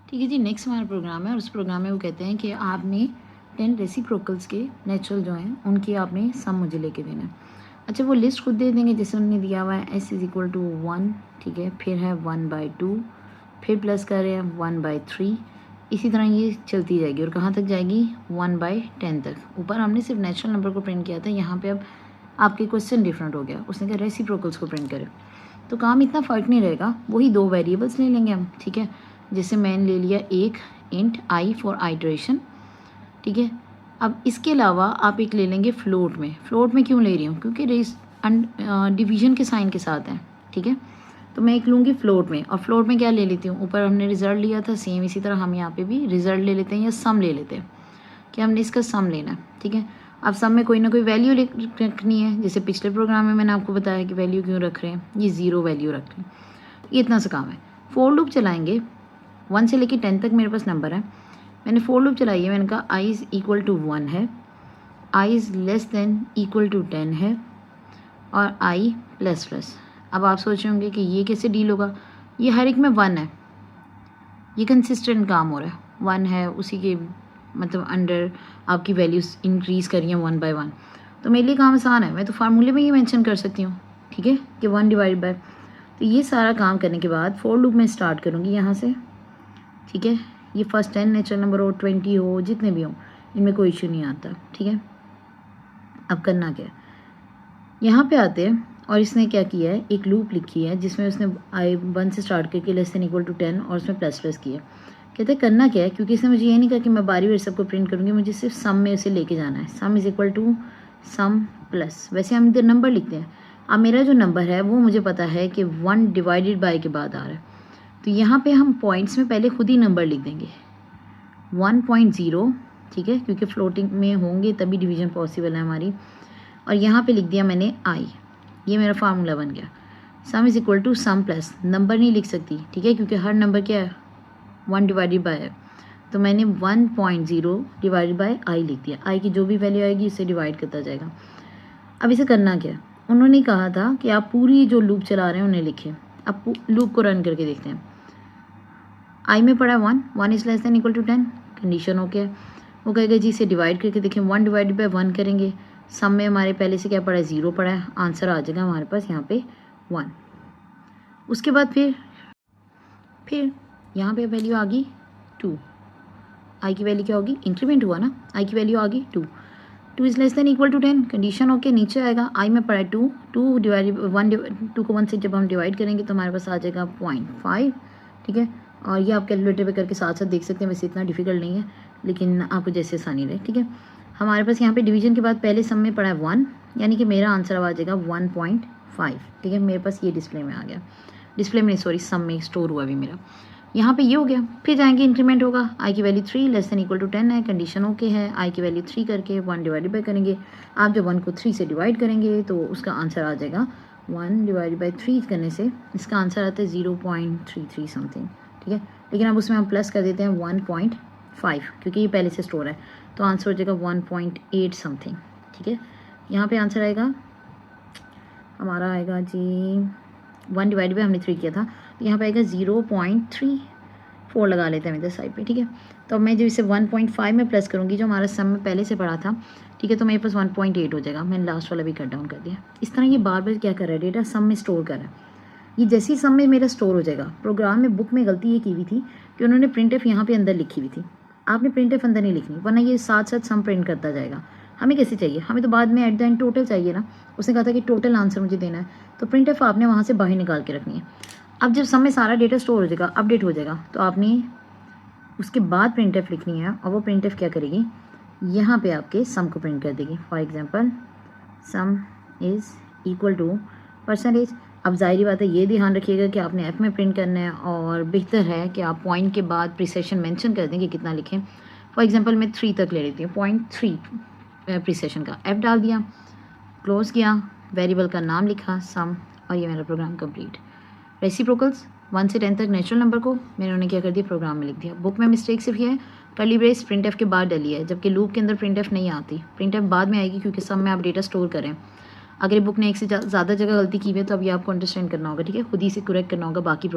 ठीक है जी, नेक्स्ट हमारा प्रोग्राम है और उस प्रोग्राम में वो कहते हैं कि आपने 10 रेसिप्रोकल्स के नेचुरल जो हैं उनकी आपने सम मुझे लेके देना है। अच्छा, वो लिस्ट खुद दे देंगे जैसे उन्होंने दिया हुआ है s इज़ इक्वल टू 1, ठीक है, फिर है 1/2, फिर प्लस कर रहे हैं 1/3, इसी तरह ये चलती जाएगी और कहाँ तक जाएगी 1/10 तक। ऊपर हमने सिर्फ नेचुरल नंबर को प्रिंट किया था, यहाँ पे अब आपके क्वेश्चन डिफरेंट हो गया, उसने कहा रेसिप्रोकल्स को प्रिंट करें। तो काम इतना फ़र्क नहीं रहेगा, वही दो वेरिएबल्स ले लेंगे हम, ठीक है। जैसे मैंने ले लिया एक इंट आई फॉर आइटरेशन, ठीक है। अब इसके अलावा आप एक ले लेंगे फ्लोट में। फ्लोट में क्यों ले रही हूँ, क्योंकि डिवीजन के साइन के साथ है, ठीक है। तो मैं एक लूँगी फ्लोट में, और फ्लोट में क्या ले लेती हूँ, ऊपर हमने रिजल्ट लिया था सेम इसी तरह हम यहाँ पे भी रिजल्ट ले लेते हैं या सम ले लेते हैं कि हमने इसका सम लेना है, ठीक है। अब सम में कोई ना कोई वैल्यू रखनी है, जैसे पिछले प्रोग्राम में मैंने आपको बताया कि वैल्यू क्यों रख रहे हैं, ये 0 वैल्यू रख रहे हैं, ये इतना सा काम है। फोर लूप चलाएंगे, 1 से लेके 10 तक मेरे पास नंबर है, मैंने फोर लूप चलाई है, मैंने कहा आई इज़ इक्वल टू 1 है, I is less than equal to 10 है, और आई प्लस प्लस। अब आप सोच रहे होंगे कि ये कैसे डील होगा, ये हर एक में 1 है, ये कंसिस्टेंट काम हो रहा है, 1 है, उसी के मतलब अंडर आपकी वैल्यूज़ इंक्रीज़ करिए 1 बाय 1। तो मेरे लिए काम आसान है, मैं तो फार्मूले में ये मेंशन कर सकती हूँ, ठीक है, कि 1 डिवाइड बाय। तो ये सारा काम करने के बाद फोर लूप में स्टार्ट करूँगी यहाँ से, ठीक है। ये फर्स्ट 10 नेचुरल नंबर हो, 20 हो, जितने भी हों, इनमें कोई इशू नहीं आता, ठीक है। अब करना क्या है, यहाँ पे आते हैं और इसने क्या किया है, एक लूप लिखी है जिसमें उसने आई 1 से स्टार्ट करके लेस देन इक्वल टू 10 और उसमें प्लस प्लस किया। कहते हैं करना क्या है, क्योंकि इसने मुझे ये नहीं कहा कि मैं बारी बारी सबको प्रिंट करूँगी, मुझे सिर्फ सम में उसे लेके जाना है। Sum is equal to sum plus, वैसे हम इधर नंबर लिखते हैं, अब मेरा जो नंबर है वो मुझे पता है कि 1 डिवाइडेड बाय के बाद आ रहा है, तो यहाँ पे हम पॉइंट्स में पहले खुद ही नंबर लिख देंगे 1.0, ठीक है, क्योंकि फ्लोटिंग में होंगे तभी डिवीजन पॉसिबल है हमारी। और यहाँ पे लिख दिया मैंने आई, ये मेरा फार्मूला बन गया। Sum is equal to sum plus, number नहीं लिख सकती, ठीक है, क्योंकि हर नंबर क्या है 1 डिवाइडेड बाय है, तो मैंने 1.0 डिवाइडेड बाय आई लिख दिया। आई की जो भी वैल्यू आएगी उससे डिवाइड करता जाएगा। अब इसे करना क्या, उन्होंने कहा था कि आप पूरी जो लूप चला रहे हैं उन्हें लिखें। अब लूप को रन करके देखते हैं। आई में पड़ा 1 is less than equal to 10, condition okay है। वो कहेगा जी इसे डिवाइड करके देखें, 1 डिवाइडेड बाय 1 करेंगे, सम में हमारे पहले से क्या पड़ा है 0 पड़ा है, आंसर आ जाएगा हमारे पास यहाँ पे 1। उसके बाद फिर यहाँ पे वैल्यू आ गई 2, आई की वैल्यू क्या होगी, इंक्रीमेंट हुआ ना, आई की वैल्यू आ गई 2 is less than equal to 10, condition okay, नीचे आएगा आई में पड़ा है 2 डिवाइड 2 को 1 से जब हम डिवाइड करेंगे तो हमारे पास आ जाएगा 0.5, ठीक है। और ये आप कैलकुलेटर पे करके साथ साथ देख सकते हैं, वैसे इतना डिफिकल्ट नहीं है, लेकिन आपको जैसे आसानी रहे, ठीक है। हमारे पास यहाँ पे डिवीजन के बाद पहले सम में पड़ा है 1, यानी कि मेरा आंसर आ जाएगा 1.5, ठीक है। मेरे पास ये डिस्प्ले में आ गया, डिस्प्ले में सॉरी सम में स्टोर हुआ अभी मेरा, यहाँ पे ये हो गया। फिर जाएंगे इंक्रीमेंट होगा, आई की value 3 less than equal to 10 है, कंडीशन ओके है, आई की वैल्यू 3 करके 1 डिवाइडेड बाय करेंगे। आप जब 1 को 3 से डिवाइड करेंगे तो उसका आंसर आ जाएगा 1 डिवाइडेड बाई 3 करने से इसका आंसर आता है 0.33 समथिंग, ठीक है। लेकिन अब उसमें हम प्लस कर देते हैं 1.5, क्योंकि ये पहले से स्टोर है, तो आंसर हो जाएगा 1.8 समथिंग, ठीक है। यहाँ पे आंसर आएगा हमारा आएगा जी 1 डिवाइड बाई हमने 3 किया था, तो यहाँ पे आएगा 0.34 लगा लेते हैं इधर साइड पे, ठीक है। तो अब मैं जब इसे 1.5 में प्लस करूँगी जो हमारा सम में पहले से पड़ा था, ठीक है, तो मेरे पास 1.8 हो जाएगा। मैंने लास्ट वाला भी कट डाउन कर दिया। इस तरह ये बार बार क्या कर रहा है, डेटा सम में स्टोर कर रहा है। ये जैसे ही सम में मेरा स्टोर हो जाएगा, प्रोग्राम में बुक में गलती ये की हुई थी कि उन्होंने प्रिंट एफ यहाँ पे अंदर लिखी हुई थी, आपने प्रिंट एफ अंदर नहीं लिखनी, वरना ये साथ साथ सम प्रिंट करता जाएगा। हमें कैसे चाहिए, हमें तो बाद में एट द एंड टोटल चाहिए ना, उसने कहा था कि टोटल आंसर मुझे देना है, तो प्रिंट एफ आपने वहाँ से बाहर निकाल के रखनी है। अब जब सम में सारा डेटा स्टोर हो जाएगा, अपडेट हो जाएगा, तो आपने उसके बाद प्रिंट एफ लिखनी है, और वो प्रिंट एफ क्या करेगी, यहाँ पे आपके सम को प्रिंट कर देगी। For example sum is equal to percentage. अब जाहिर बात है ये ध्यान रखिएगा कि आपने एफ में प्रिंट करना है, और बेहतर है कि आप पॉइंट के बाद प्रिसेशन मेंशन कर दें कि कितना लिखें। फॉर एग्जांपल मैं 3 तक ले लेती हूँ, 0.3 प्रिसेशन का, एफ डाल दिया, क्लोज किया, वेरिएबल का नाम लिखा सम, और ये मेरा प्रोग्राम कंप्लीट। रेसिप्रोकल्स 1 से 10 तक नेचुरल नंबर को मैंने उन्हें क्या कर दिया, प्रोग्राम में लिख दिया। बुक में मिस्टेक सिर्फ ये है कर्ली ब्रेस प्रिंट एफ के बाद डली है, जबकि लूप के अंदर प्रिंट एफ नहीं आती, प्रिंट एफ बाद में आएगी, क्योंकि सब में आप डेटा स्टोर करें। अगर बुक ने एक से ज़्यादा जगह गलती की हुई है तो अब ये आपको अंडरस्टैंड करना होगा, ठीक है, खुद ही से करेक्ट करना होगा बाकी